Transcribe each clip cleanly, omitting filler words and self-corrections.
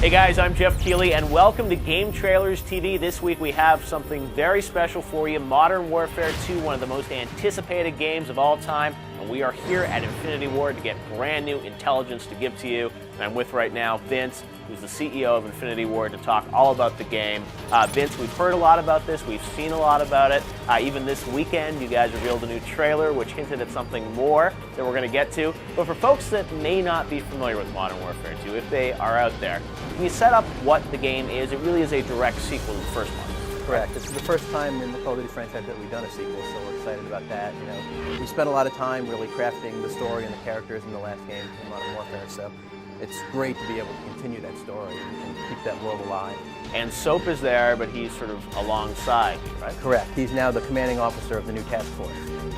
Hey guys, I'm Jeff Keighley and welcome to Game Trailers TV. This week we have something very special for you, Modern Warfare 2, one of the most anticipated games of all time. And we are here at Infinity Ward to get brand new intelligence to give to you. And I'm with right now Vince, who's the CEO of Infinity Ward, to talk all about the game. Vince, we've heard a lot about this, we've seen a lot about it. Even this weekend, you guys revealed a new trailer which hinted at something more that we're going to get to. But for folks that may not be familiar with Modern Warfare 2, if they are out there, can you set up what the game is? It really is a direct sequel to the first one. Correct. This is the first time in the Call of Duty franchise that we've done a sequel, so we're excited about that. You know, we spent a lot of time really crafting the story and the characters in the last game in Modern Warfare, so it's great to be able to continue that story and keep that world alive. And Soap is there, but he's sort of alongside you, right? Correct. He's now the commanding officer of the new task force.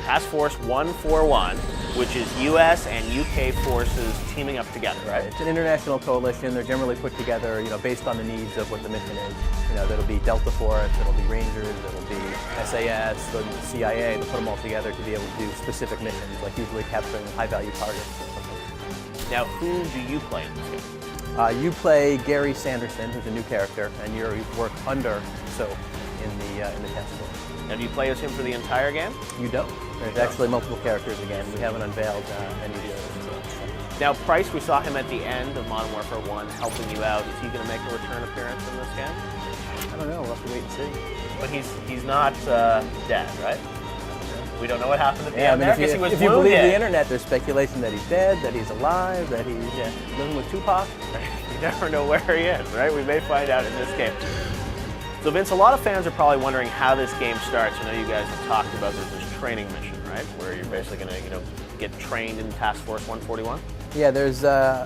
Task Force 141, which is U.S. and U.K. forces teaming up together, right? It's an international coalition. They're generally put together, you know, based on the needs of what the mission is. You know, there'll be Delta Force, there'll be Rangers, there'll be SAS, the CIA. They'll put them all together to be able to do specific missions, like usually capturing high-value targets or something. Now, who do you play in this game? You play Gary Sanderson, who's a new character, and you work under Soap in the task force. Now, do you play as him for the entire game? You don't. There's actually multiple characters again. We haven't unveiled any of the others. Now, Price, we saw him at the end of Modern Warfare 1 helping you out. Is he going to make a return appearance in this game? I don't know. We'll have to wait and see. But he's not dead, right? We don't know what happened at the Yeah, end I there mean, because he was if you believe wounded. the internet, there's speculation that he's dead, that he's alive, that he's living with Tupac. You never know where he is, right? We may find out in this game. So Vince, a lot of fans are probably wondering how this game starts. I know you guys have talked about there's this training mission, right? Where you're basically going to, get trained in Task Force 141. Yeah, there's.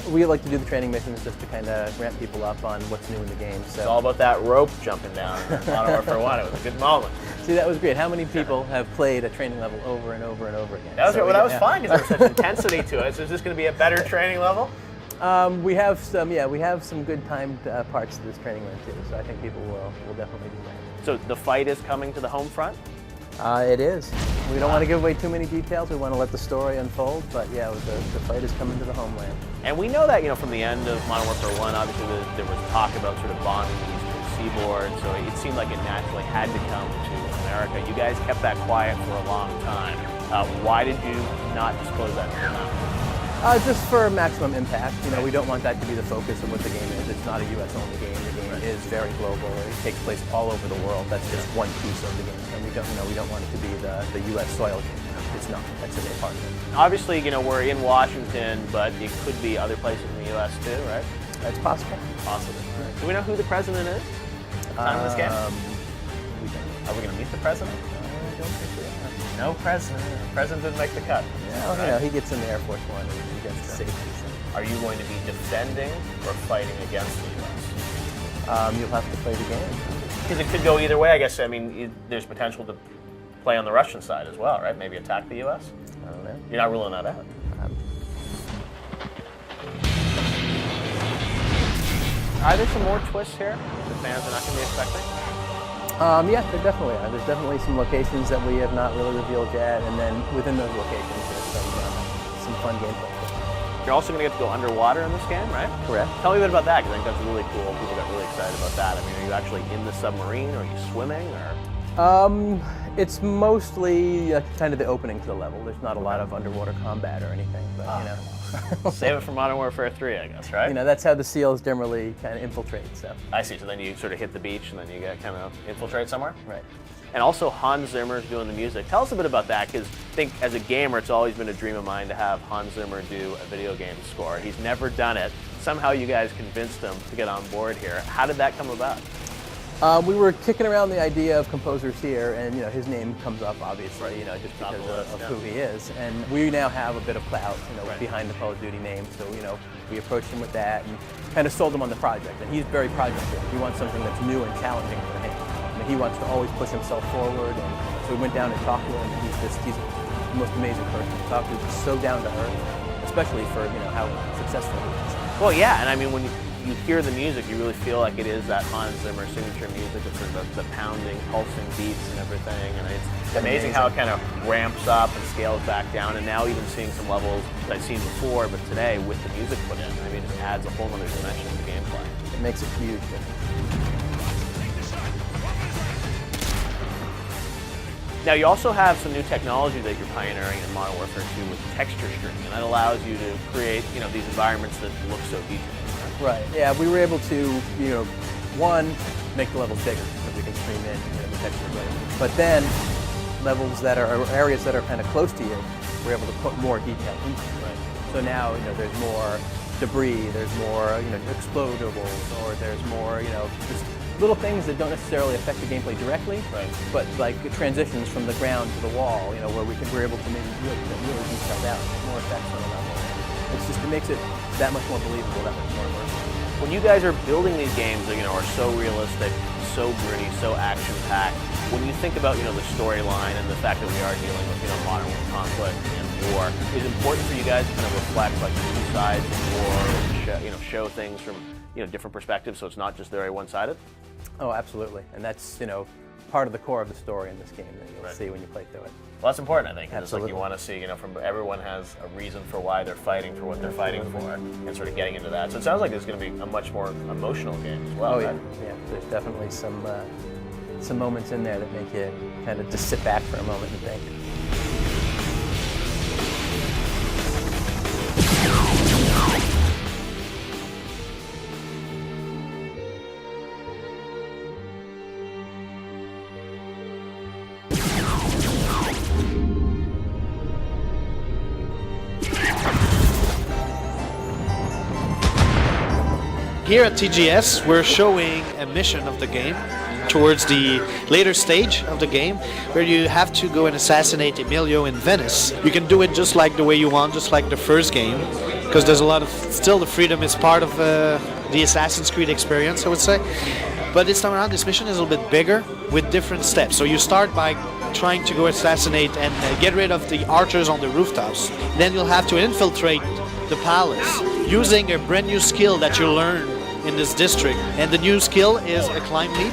We like to do the training missions just to kind of ramp people up on what's new in the game. So It's all about that rope jumping down in Modern Warfare 1. It was a good moment. See, that was great. How many people have played a training level over and over and over again? That was, So, that was yeah. fun because there was such intensity to it. So is this going to be a better training level? We have some. Yeah, we have some good timed parts to this training run too. So I think people will definitely do that. So the fight is coming to the home front? It is. We don't want to give away too many details. We want to let the story unfold. But yeah, the fight is coming to the homeland. And we know that, from the end of Modern Warfare 1, obviously there was talk about sort of bombing the Eastern Seaboard, so it seemed like it naturally had to come to America. You guys kept that quiet for a long time. Why did you not disclose that until now? Just for maximum impact. We don't want that to be the focus of what the game is. It's not a U.S.-only game. The game is very global. It takes place all over the world. That's just one piece of the game, and we don't want it to be the U.S. soil game. It's not. That's a big part of it. Obviously, we're in Washington, but it could be other places in the U.S. too, right? It's possible. Possibly. Do we know who the president is? Time of this game? We don't. Are we going to meet the president? I don't think we are. No president. The president didn't make the cut. Yeah, well, he gets in the Air Force One and he gets the safety. So. Are you going to be defending or fighting against the U.S.? You'll have to play the game. Because it could go either way, I guess. I mean, there's potential to play on the Russian side as well, right? Maybe attack the U.S.? I don't know. You're not ruling that out? Are there some more twists here that fans are not going to be expecting? Yeah, there definitely are. There's definitely some locations that we have not really revealed yet, and then within those locations, there's some fun gameplay. You're also going to get to go underwater in this game, right? Correct. Tell me a bit about that, because I think that's really cool. People got really excited about that. I mean, are you actually in the submarine, or are you swimming, or? It's mostly kind of the opening to the level. There's not a lot of underwater combat or anything, but Save it for Modern Warfare 3, I guess, right? that's how the SEALs generally kind of infiltrate. So. I see. So then you sort of hit the beach, and then you get kind of infiltrate somewhere? Right. And also Hans Zimmer's doing the music. Tell us a bit about that, because I think as a gamer, it's always been a dream of mine to have Hans Zimmer do a video game score. He's never done it. Somehow you guys convinced him to get on board here. How did that come about? We were kicking around the idea of composers here, and his name comes up obviously, just because of who he is. And we now have a bit of clout, behind the Call of Duty name. So we approached him with that and kind of sold him on the project. And he's very project-driven. He wants something that's new and challenging for him. He wants to always push himself forward. And so we went down and talked to him. He's the most amazing person to talk to. He's so down to earth, especially for how successful he is. Well, yeah, and I mean when you hear the music, you really feel like it is that Hans Zimmer signature music. It's sort of the pounding, pulsing beats and everything, and it's amazing how it kind of ramps up and scales back down. And now even seeing some levels that I've seen before, but today with the music put in, I mean, it just adds a whole other dimension to the gameplay. It makes a huge difference. Now, you also have some new technology that you're pioneering in Modern Warfare 2 with texture streaming, and that allows you to create, these environments that look so detailed. Right. Yeah, we were able to, one, make the levels bigger so we can stream in the texture better. But then, levels that are areas that are kind of close to you, we're able to put more detail into. Right. So now, there's more debris, there's more, explodables, or there's more, just little things that don't necessarily affect the gameplay directly, right, but like transitions from the ground to the wall, where we're able to maybe really detail out, more effects on the level. It makes it that much more believable, that much more immersive. When you guys are building these games that are so realistic, so gritty, so action-packed, when you think about the storyline and the fact that we are dealing with modern conflict and war, is it important for you guys to kind of reflect like the two sides of war and show things from different perspectives, so it's not just very one-sided? Oh, absolutely, and that's part of the core of the story in this game that you'll see when you play through it. Well, that's important, I think. It's Absolutely. like you want to see, from everyone has a reason for why they're fighting for what they're fighting for, and sort of getting into that. So it sounds like it's going to be a much more emotional game as well. Oh right? yeah. There's definitely some moments in there that make you kind of just sit back for a moment and think. Here at TGS, we're showing a mission of the game towards the later stage of the game, where you have to go and assassinate Emilio in Venice. You can do it just like the way you want, just like the first game, because there's a lot of, still the freedom is part of the Assassin's Creed experience, I would say. But this time around, this mission is a little bit bigger with different steps. So you start by trying to go assassinate and get rid of the archers on the rooftops. Then you'll have to infiltrate the palace using a brand new skill that you learn in this district, and the new skill is a climb leap.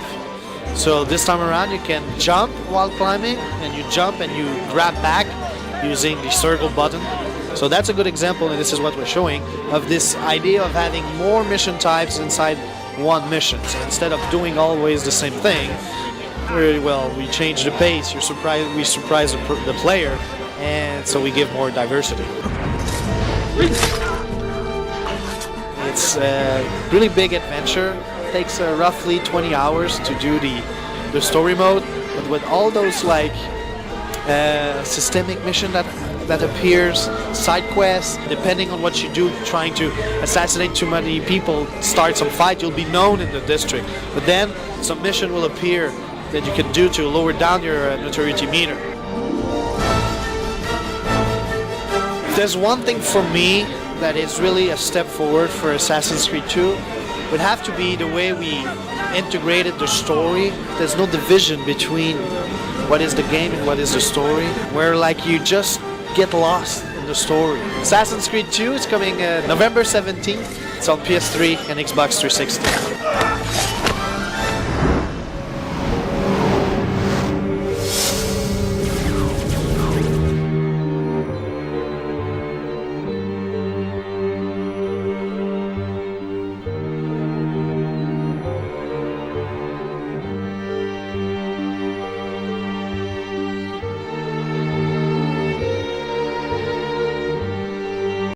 So this time around you can jump while climbing, and you jump and you grab back using the circle button. So that's a good example, and this is what we're showing, of this idea of having more mission types inside one mission. So instead of doing always the same thing, we change the pace, we surprise the player, and so we give more diversity. It's a really big adventure. It takes roughly 20 hours to do the story mode, but with all those systemic mission that appears, side quests, depending on what you do, trying to assassinate too many people, start some fight, you'll be known in the district. But then some mission will appear that you can do to lower down your notoriety meter. There's one thing for me that is really a step forward for Assassin's Creed 2, would have to be the way we integrated the story. There's no division between what is the game and what is the story, where you just get lost in the story. Assassin's Creed 2 is coming November 17th. It's on PS3 and Xbox 360.